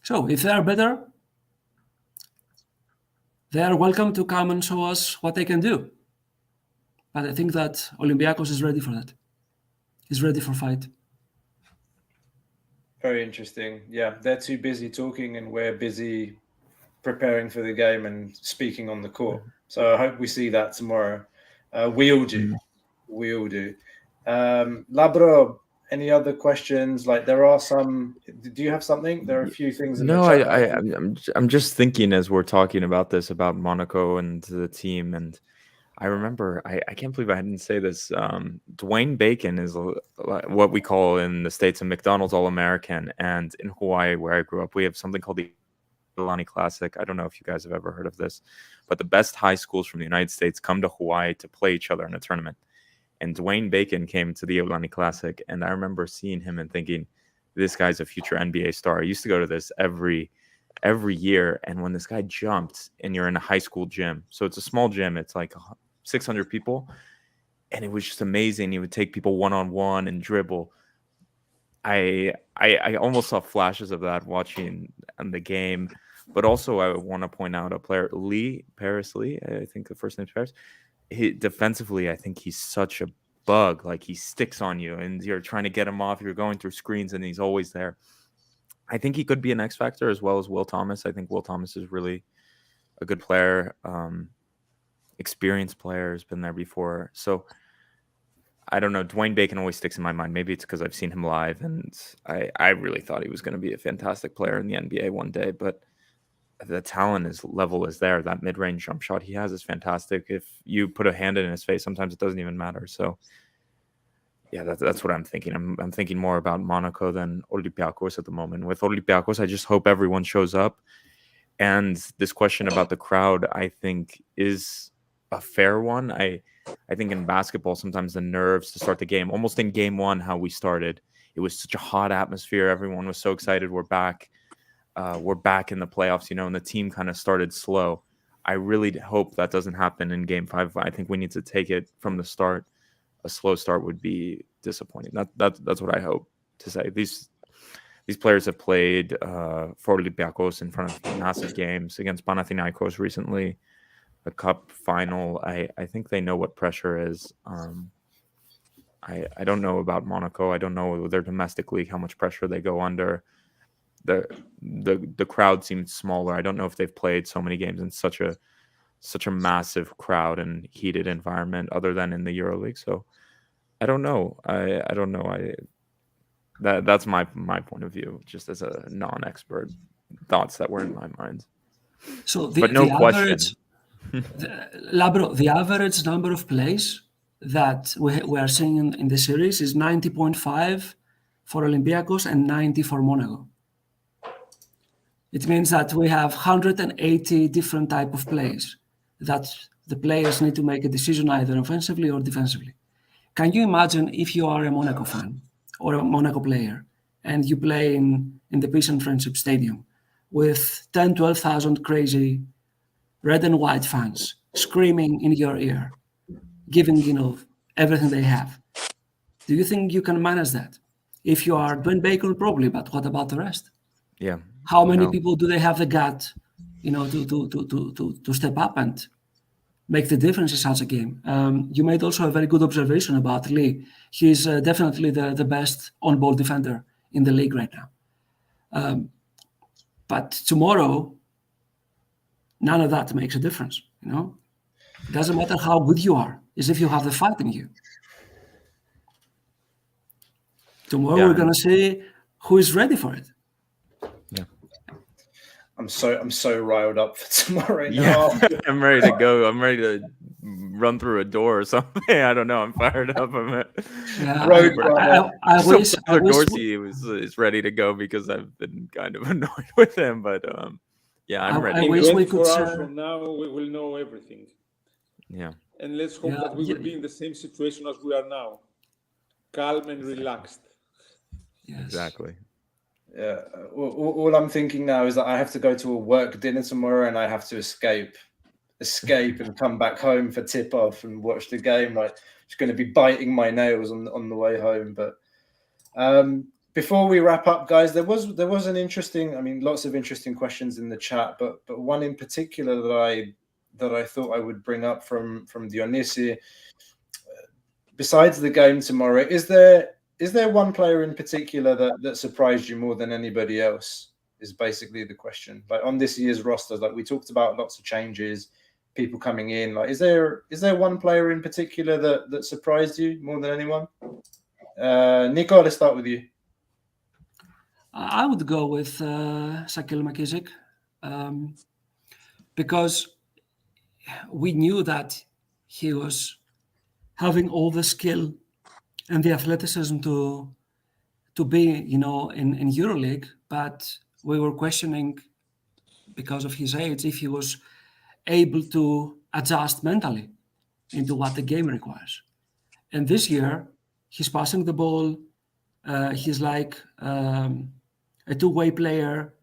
So if they are better, they are welcome to come and show us what they can do. But I think that Olympiacos is ready for that. He's ready for fight. Very interesting. Yeah, they're too busy talking and we're busy preparing for the game and speaking on the court. So I hope we see that tomorrow. We all do. We all do. Labro, any other questions? Like there are some. Do you have something? There are a few things. No, I'm just thinking as we're talking about this, about Monaco and the team. And I remember, I can't believe I didn't say this. Dwayne Bacon is what we call in the States a McDonald's All-American. And in Hawaii, where I grew up, we have something called the Iolani Classic. I don't know if you guys have ever heard of this, but the best high schools from the United States come to Hawaii to play each other in a tournament. And Dwayne Bacon came to the Iolani Classic, and I remember seeing him and thinking, this guy's a future NBA star. I used to go to this every year, and when this guy jumped, and you're in a high school gym, so it's a small gym, it's like 600 people, and it was just amazing. He would take people one-on-one and dribble. I almost saw flashes of that watching the game, but also I want to point out a player, Paris Lee, I think the first name's Paris. Defensively, I think he's such a bug. Like he sticks on you and you're trying to get him off. You're going through screens and he's always there. I think he could be an X factor as well as Will Thomas. I think Will Thomas is really a good player. Experienced player, has been there before. So I don't know. Dwayne Bacon always sticks in my mind. Maybe it's because I've seen him live and I really thought he was going to be a fantastic player in the NBA one day, but the talent level is there. That mid-range jump shot he has is fantastic. If you put a hand in his face, sometimes it doesn't even matter. So, yeah, that's what I'm thinking. I'm thinking more about Monaco than Olympiacos at the moment. With Olympiacos, I just hope everyone shows up. And this question about the crowd, I think, is a fair one. I think in basketball, sometimes the nerves to start the game, almost in game one, how we started, it was such a hot atmosphere. Everyone was so excited. We're back in the playoffs, and the team kind of started slow. I really hope that doesn't happen in game 5. I think we need to take it from the start. A slow start would be disappointing. That's what I hope to say. These players have played for Olympiacos in front of massive games against Panathinaikos recently, a cup final. I think they know what pressure is. I don't know about Monaco. I don't know their domestic league, how much pressure they go under. The crowd seems smaller. I don't know if they've played so many games in such a massive crowd and heated environment other than in the EuroLeague. So I don't know. I don't know. That's my point of view, just as a non-expert. Thoughts that were in my mind. So but no question. Lambro, the average number of plays that we are seeing in the series is 90.5 for Olympiacos and 90 for Monaco. It means that we have 180 different type of plays that the players need to make a decision either offensively or defensively. Can you imagine if you are a Monaco fan or a Monaco player and you play in the Peace and Friendship Stadium with 10, 12,000 crazy red and white fans screaming in your ear, giving, everything they have. Do you think you can manage that? If you are Dwayne Bacon, probably, but what about the rest? Yeah. How many people do they have the gut, to step up and make the difference in such a game? You made also a very good observation about Lee. He's definitely the best on-ball defender in the league right now. But tomorrow, none of that makes a difference, It doesn't matter how good you are, it's if you have the fight in you. Tomorrow we're going to see who is ready for it. Yeah. I'm so riled up for tomorrow now. Yeah. I'm ready to go. I'm ready to run through a door or something. I don't know. I'm fired up. I wish Dorsey is ready to go because I've been kind of annoyed with him. But I'm ready. I wish we could. 24 hours from now, we will know everything. Yeah. And let's hope that we will be in the same situation as we are now, calm and relaxed. Yes. Exactly. Yeah. All I'm thinking now is that I have to go to a work dinner tomorrow, and I have to escape and come back home for tip off and watch the game. Like, it's going to be biting my nails on the way home. But before we wrap up, guys, there was an interesting. I mean, lots of interesting questions in the chat, but one in particular that I thought I would bring up from Dionysi. Besides the game tomorrow, is there one player in particular that surprised you more than anybody else? Is basically the question. Like, on this year's roster, like we talked about, lots of changes, people coming in. Like, is there one player in particular that surprised you more than anyone? Nico, let's start with you. I would go with Shaquille McKissick because we knew that he was having all the skill and the athleticism to be, in EuroLeague, but we were questioning, because of his age, if he was able to adjust mentally into what the game requires. And this year, he's passing the ball. He's like a two-way player.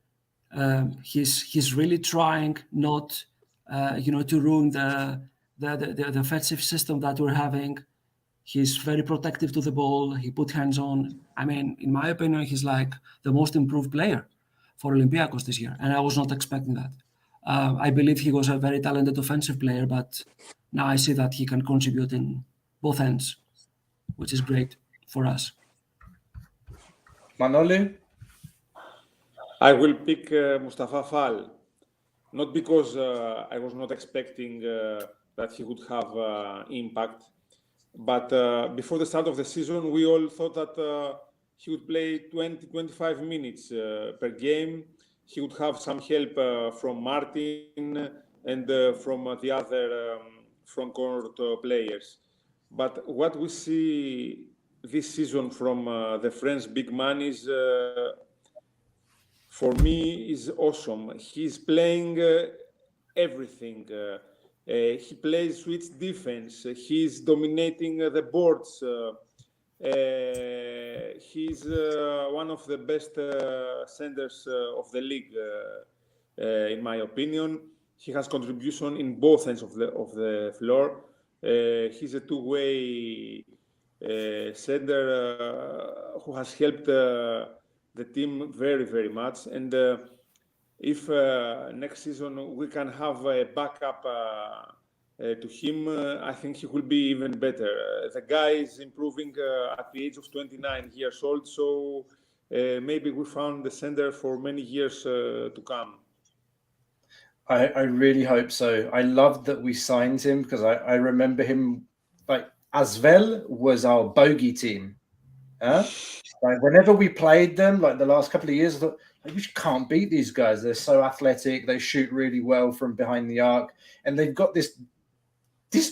He's really trying not, to ruin the defensive system that we're having. He's very protective to the ball. He put hands on. I mean, in my opinion, he's like the most improved player for Olympiacos this year, and I was not expecting that. I believe he was a very talented offensive player, but now I see that he can contribute in both ends, which is great for us. Manoli? I will pick Mustafa Fall, not because I was not expecting that he would have impact, but before the start of the season, we all thought that he would play 20-25 minutes per game. He would have some help from Martin and from the other front court players. But what we see this season from the French big man is, for me, is awesome. He's playing everything. He plays switch defense. He's dominating the boards. He's one of the best centers of the league, in my opinion. He has contribution in both ends of the floor. He's a two-way center who has helped the team very, very much. And if next season we can have a backup to him, I think he will be even better. The guy is improving at the age of 29 years old, so maybe we found the center for many years to come. I really hope so. I loved that we signed him because I remember him, like, Asvel was our bogey team. Like whenever we played them, like the last couple of years, I thought, like, we can't beat these guys. They're so athletic. They shoot really well from behind the arc, and they've got this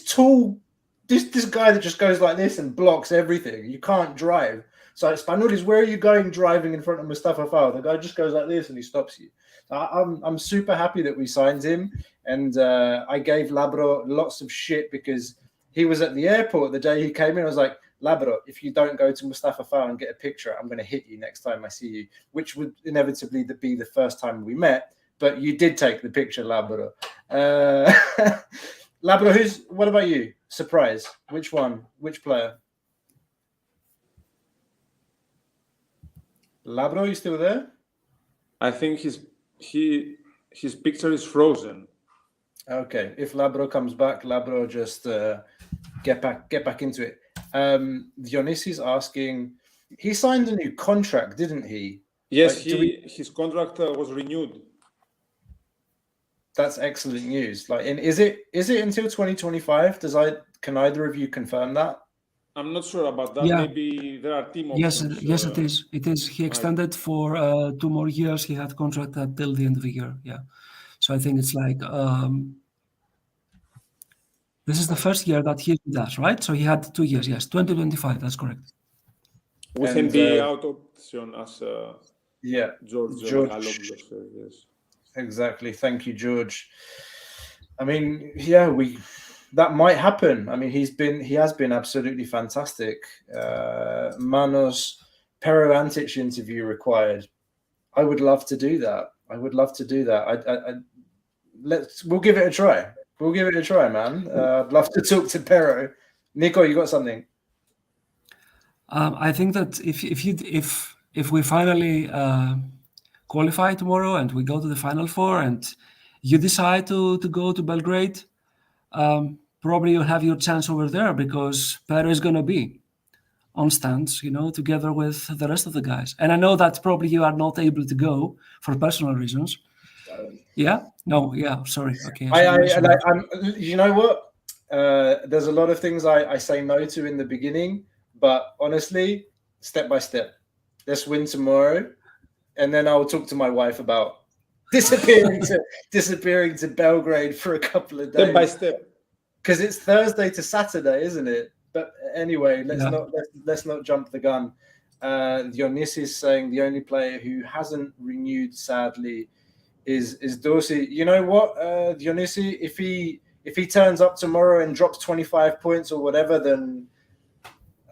tool, this guy that just goes like this and blocks everything. You can't drive. So Spanulis, where are you going driving in front of Mustafa Fall? The guy just goes like this and he stops you. So I'm super happy that we signed him, and I gave Labro lots of shit because he was at the airport the day he came in. I was like, Labro, if you don't go to Mustafa Fall and get a picture, I'm going to hit you next time I see you, which would inevitably be the first time we met. But you did take the picture, Labro. Labro, what about you? Surprise. Which one? Which player? Labro, you still there? I think his picture is frozen. Okay. If Labro comes back, Labro, just get back into it. Dionysi's asking, he signed a new contract, didn't he? Yes, his contract was renewed. That's excellent news. Like, and is it until 2025? Can either of you confirm that? I'm not sure about that. Yeah. Maybe there are team options. Yes, it is. It is. He extended for 2 more years. He had contract until the end of the year. Yeah. So I think it's like this is the first year that he did that, right? So he had 2 years. Yes, 2025. That's correct. With NBA out option, as George. Yes. Exactly. Thank you, George. I mean, yeah, that might happen. I mean, he has been absolutely fantastic. Manos Pero Antic interview required. I would love to do that. We'll give it a try. We'll give it a try, man. I'd love to talk to Pero. Nico, you got something? I think that if we finally qualify tomorrow and we go to the Final Four and you decide to go to Belgrade, probably you'll have your chance over there because Pero is going to be on stands, together with the rest of the guys. And I know that probably you are not able to go for personal reasons. Yeah? No, yeah, sorry. Okay. You know what? There's a lot of things I say no to in the beginning, but honestly, step by step. Let's win tomorrow, and then I'll talk to my wife about disappearing to Belgrade for a couple of days. Step by step. Because it's Thursday to Saturday, isn't it? But anyway, let's not jump the gun. Dionys is saying the only player who hasn't renewed, sadly, is Dorsey. You know what, Dionys? If he turns up tomorrow and drops 25 points or whatever, then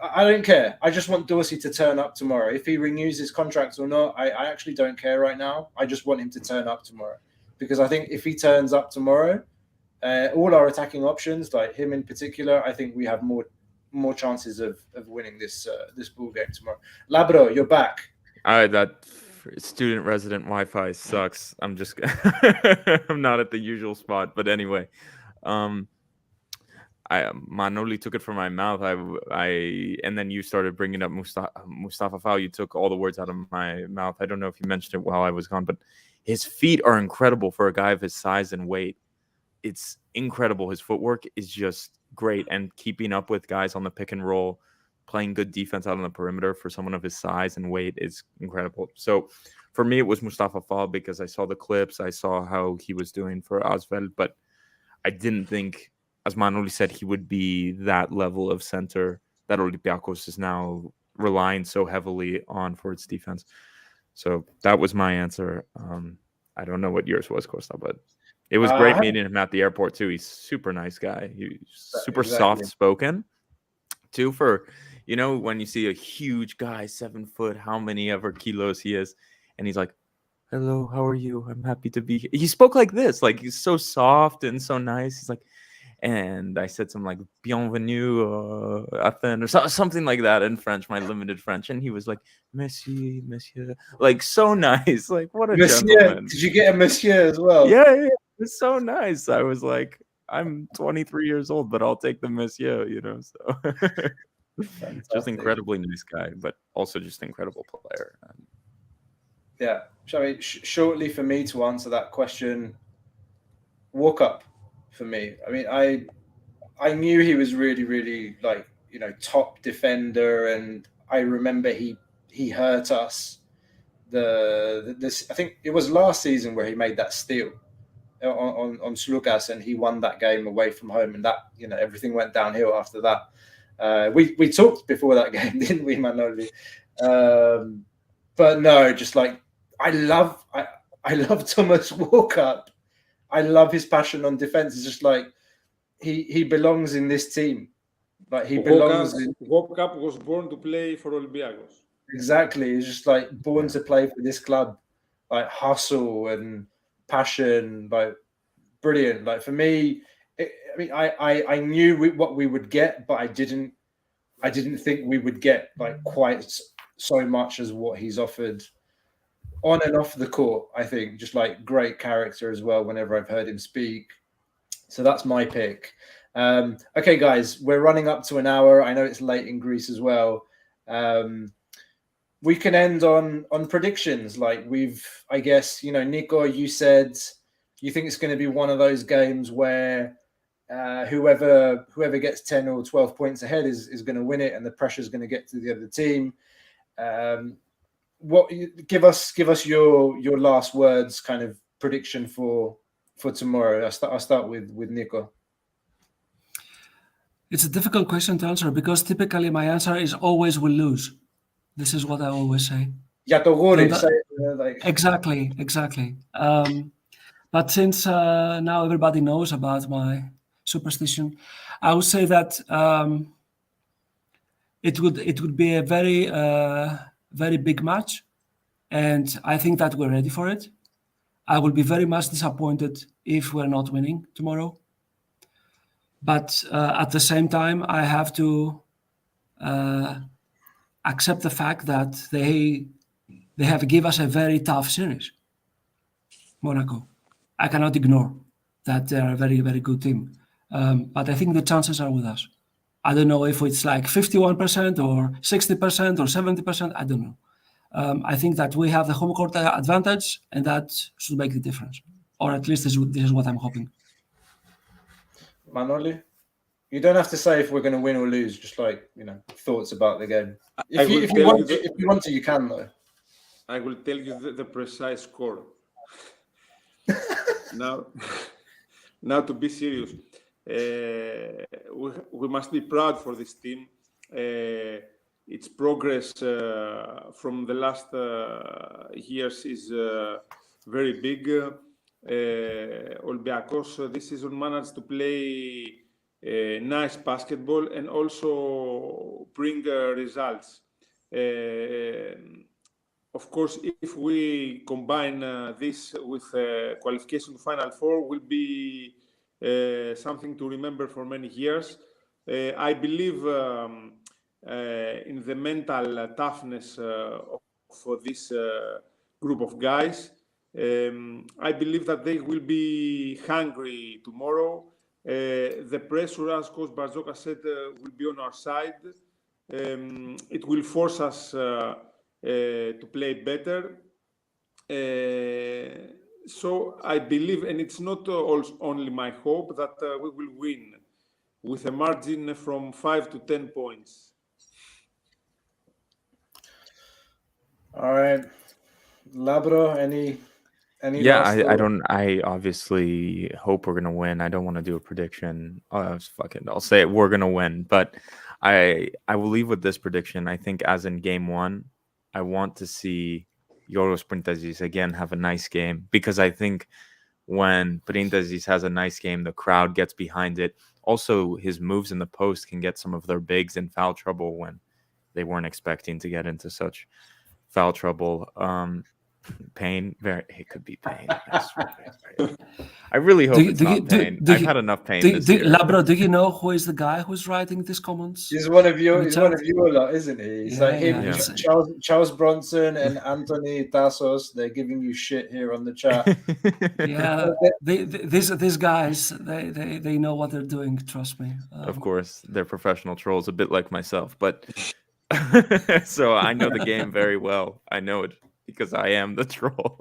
I don't care. I just want Dorsey to turn up tomorrow. If he renews his contract or not, I actually don't care right now. I just want him to turn up tomorrow, because I think if he turns up tomorrow, all our attacking options, like him in particular, I think we have more chances of winning this ball game tomorrow. Labro, you're back. That student resident Wi-Fi sucks. I'm just I'm not at the usual spot, but anyway, Manoli took it from my mouth. And then you started bringing up Mustafa Fall. You took all the words out of my mouth. I don't know if you mentioned it while I was gone, but his feet are incredible for a guy of his size and weight. It's incredible. His footwork is just great, and keeping up with guys on the pick and roll, playing good defense out on the perimeter for someone of his size and weight is incredible. So for me, it was Mustafa Fall because I saw the clips. I saw how he was doing for Asvel, but I didn't think, as Manoli said, he would be that level of center that Olympiacos is now relying so heavily on for its defense. So that was my answer. I don't know what yours was, Costa, but it was great meeting him at the airport too. He's super nice guy. He's super soft spoken too, for, when you see a huge guy, 7 foot, how many ever kilos he is, and he's like, hello, how are you? I'm happy to be here. He spoke like this, like he's so soft and so nice. He's like, and I said something like bienvenue Athènes or something like that in French, my limited French, and he was like, monsieur, like so nice, like what a gentleman. Did you get a monsieur as well? Yeah, it's so nice. I was like, I'm 23 years old, but I'll take the monsieur, so just incredibly nice guy, but also just incredible player. Yeah. Shall we shortly for me to answer that question? Walk up for me. I mean, I knew he was really, really top defender, and I remember he hurt us. I think it was last season where he made that steal on Slukas, and he won that game away from home, and that everything went downhill after that. We talked before that game, didn't we, Manoli? But no, just like I love Thomas Walkup. I love his passion on defense. It's just like he belongs in this team. Like he belongs. Walkup was born to play for Olympiacos. Exactly, he's just like born to play for this club. Like hustle and passion, like brilliant. Like for me, I knew what we would get, but I didn't think we would get like quite so much as what he's offered on and off the court. I think just like great character as well whenever I've heard him speak. So that's my pick. Okay, guys, we're running up to an hour. I know it's late in Greece as well. We can end on predictions. Like I guess, Nico, you said you think it's going to be one of those games where whoever gets 10 or 12 points ahead is going to win it, and the pressure is going to get to the other team. Give us your last words, kind of prediction for tomorrow. I'll start with Nico. It's a difficult question to answer because typically my answer is always we'll lose. This is what I always say. Exactly. But since now everybody knows about my superstition, I would say that it would be a very very big match, and I think that we're ready for it. I will be very much disappointed if we're not winning tomorrow. But at the same time, I have to accept the fact that they have given us a very tough series, Monaco. I cannot ignore that they are a very, very good team. But I think the chances are with us. I don't know if it's like 51% or 60% or 70%. I don't know. I think that we have the home court advantage, and that should make the difference. Or at least this is what I'm hoping. Manoli? You don't have to say if we're going to win or lose, just like, thoughts about the game. If you want to, you can, though. I will tell you the precise score. Now, to be serious, we must be proud for this team. Its progress from the last years is very big. Olympiacos this season managed to play nice basketball and also bring results. Of course, if we combine this with qualification to Final Four, will be something to remember for many years. I believe in the mental toughness for this group of guys. I believe that they will be hungry tomorrow. The pressure, as Coach Barzoka said, will be on our side. It will force us to play better. So I believe, and it's not only my hope, that we will win with a margin from 5 to 10 points. All right. Labro, any Yeah, I obviously hope we're gonna win. I don't want to do a prediction. I'll say it. We're gonna win, but I will leave with this prediction. I think, as in game one, I want to see Yoros Printezis again have a nice game, because I think when Printezis has a nice game, the crowd gets behind it. Also, his moves in the post can get some of their bigs in foul trouble when they weren't expecting to get into such foul trouble. Pain, it could be pain. I really hope it's not pain. I've had enough pain this year. Labro, do you know who is the guy who's writing these comments? He's one of your lot, isn't he? He's like him, yeah. Charles Bronson and Anthony Tassos. They're giving you shit here on the chat. Yeah, these guys, they know what they're doing. Trust me. Of course, they're professional trolls, a bit like myself, but so I know the game very well. I know it because I am the troll.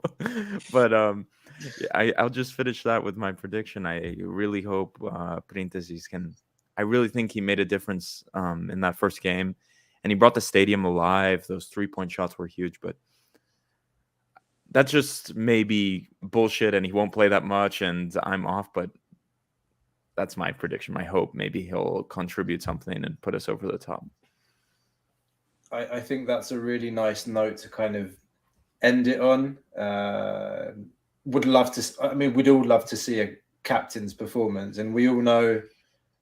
But I'll just finish that with my prediction. I really hope Printezis can I really think he made a difference in that first game, and he brought the stadium alive. Those 3-point shots were huge, but that's just maybe bullshit, and he won't play that much, and I'm off, but that's my prediction, my hope. Maybe he'll contribute something and put us over the top. I think that's a really nice note to kind of end it on. We'd all love to see a captain's performance, and we all know,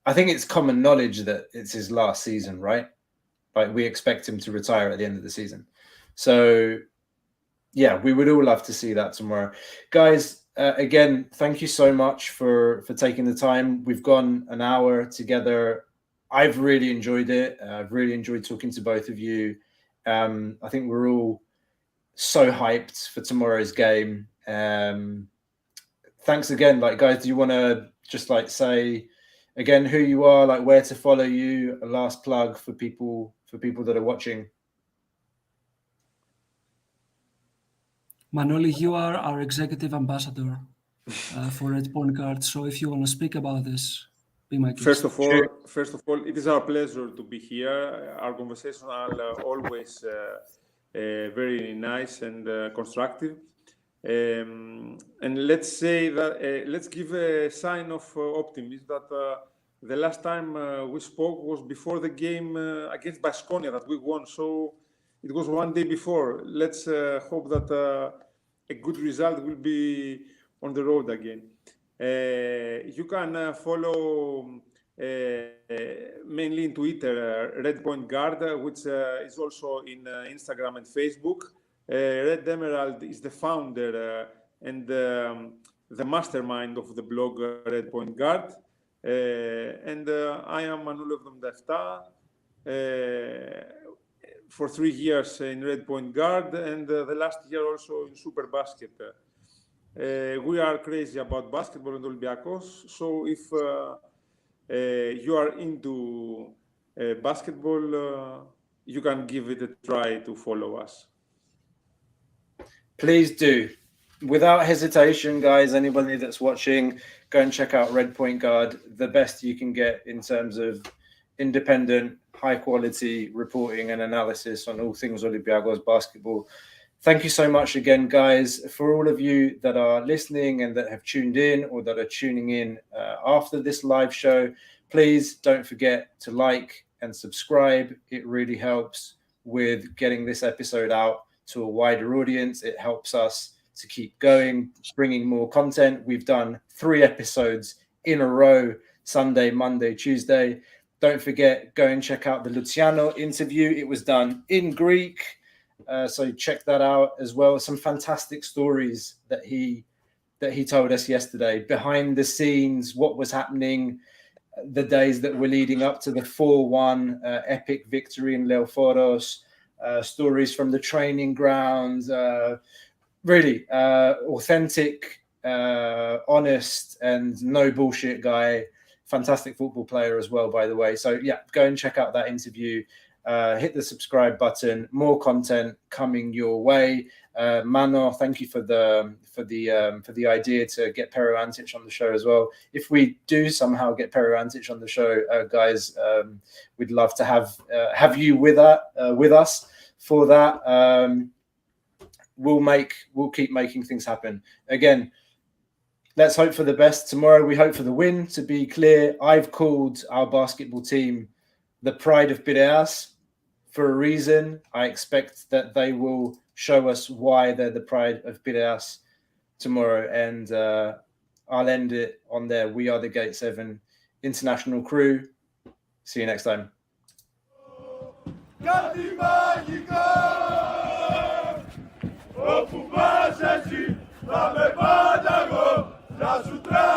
I think it's common knowledge that it's his last season, right? Like, we expect him to retire at the end of the season. So yeah, we would all love to see that tomorrow. Guys, again, thank you so much for taking the time. We've gone an hour together. I've really enjoyed it. I've really enjoyed talking to both of you. I think we're all so hyped for tomorrow's game. Thanks again. Like, guys, do you want to just like say again who you are, like where to follow you, a last plug for people that are watching? Manoli, you are our executive ambassador for RedPointGuard. So if you want to speak about this, be my guest. First of all, it is our pleasure to be here. Our conversations are always very nice and constructive. And let's say that let's give a sign of optimism that the last time we spoke was before the game against Baskonia that we won. So it was one day before. Let's hope that a good result will be on the road again. You can follow mainly in Twitter RedPointGuard, which is also in Instagram and Facebook. Red Emerald is the founder and the mastermind of the blog RedPointGuard. And I am Manoulev Domdafta. For 3 years in RedPointGuard, and the last year also in Super Basket. We are crazy about basketball and Olympiacos. So if you are into basketball, you can give it a try to follow us. Please do. Without hesitation, guys, anybody that's watching, go and check out RedPointGuard, the best you can get in terms of independent, high-quality reporting and analysis on all things Olympiacos basketball. Thank you so much again, guys. For all of you that are listening and that have tuned in or that are tuning in after this live show, please don't forget to like and subscribe. It really helps with getting this episode out to a wider audience. It helps us to keep going, bringing more content. We've done 3 episodes in a row, Sunday, Monday, Tuesday. Don't forget, go and check out the Luciano interview. It was done in Greek. So check that out as well. Some fantastic stories that he told us yesterday, behind the scenes, what was happening, the days that were leading up to the 4-1 epic victory in Leoforos, stories from the training grounds, really authentic, honest, and no bullshit guy. Fantastic football player as well, by the way. So yeah, go and check out that interview. Hit the subscribe button. More content coming your way. Mano, thank you for the idea to get Pero Antic on the show as well. If we do somehow get Pero Antic on the show, guys, we'd love to have you with us for that. We'll keep making things happen. Again, let's hope for the best tomorrow. We hope for the win. To be clear, I've called our basketball team the pride of Piraeus for a reason. I expect that they will show us why they're the pride of Piraeus tomorrow. And I'll end it on there. We are the Gate 7 international crew. See you next time.